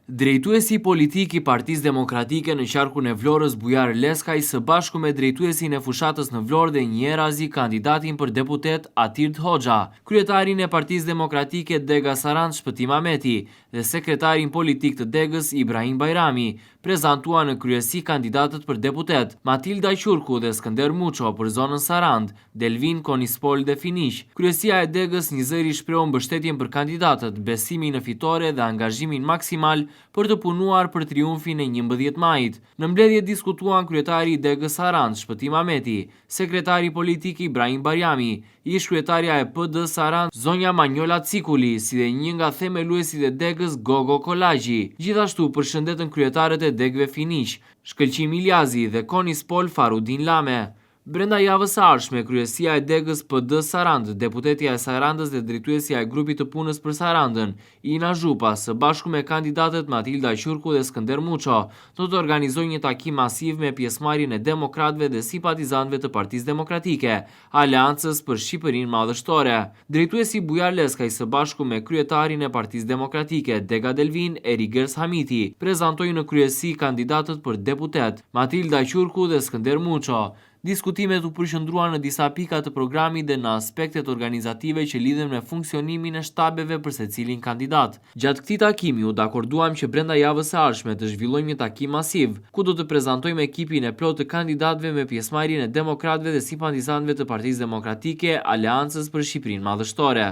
Drejtuesi politik i Partisë Demokratike në qarkun e Vlorës Bujar Leskaj së bashku me drejtuesin e fushatës në Vlorë dhe njërazi kandidatin për deputet Atirt Hoxha, kryetarin e Partisë Demokratike Dega Sarand Shpëtim Ahmeti dhe sekretarin politik të Degës Ibrahim Bajrami, prezantuan në kryesi kandidatët për deputet Matilda Qurku dhe Skënder Muço për zonën Sarand, Delvin Konispol dhe Finiq. Kryesia e Degës një zëri shprehon mbështetjen për kandidatët, besimin në fitore dhe angazhimin maksimal për të punuar për triumfin e 11 majit. Në mbledhje diskutuan kryetari i Degës Sarand Shpëtim Ahmeti, sekretari politik Ibrahim Bajrami, ish kryetaria e PD Sarand zonja Manjola Cikuli, si dhe një nga themeluesit e Degës Gogo Kolagji. Gjithashtu përshëndetën kryetarët e Degëve Finiq, Shkëlqim Iljazi dhe Konispol Farudin Lame. Brenda javës së ardhshme, kryesia e Degës PD Sarand, deputetja e Sarandës dhe drejtuesja e grupit të punës për Sarandën, Ina Zhupa, së bashku me kandidatët Matilda Qurku dhe Skënder Muço, do të organizojnë një takim masiv me pjesëmarrjen e demokratëve dhe simpatizantëve të Partisë Demokratike, Aleancës për Shqipërinë Madhështore. Drejtuesi Bujar Leskaj së bashku me kryetarin e Partisë Demokratike, Dega Delvin Erigers Hamiti, prezantojnë në kryesi kandidatët për deputet, Matilda Qurku dhe Skënder Muço. Diskutimet u përqendruan në disa pika të programit dhe në aspektet organizative që lidhen me funksionimin e shtabeve për secilin kandidat. Gjatë këtij takimi u dakorduam që brenda javës së ardhshme të zhvillojmë një takim masiv, ku do të prezantojmë ekipin e plotë të kandidatëve me pjesëmarrjen e demokratëve dhe simpatizantëve të Partisë Demokratike, Aleancës për Shqipërinë Madhështore.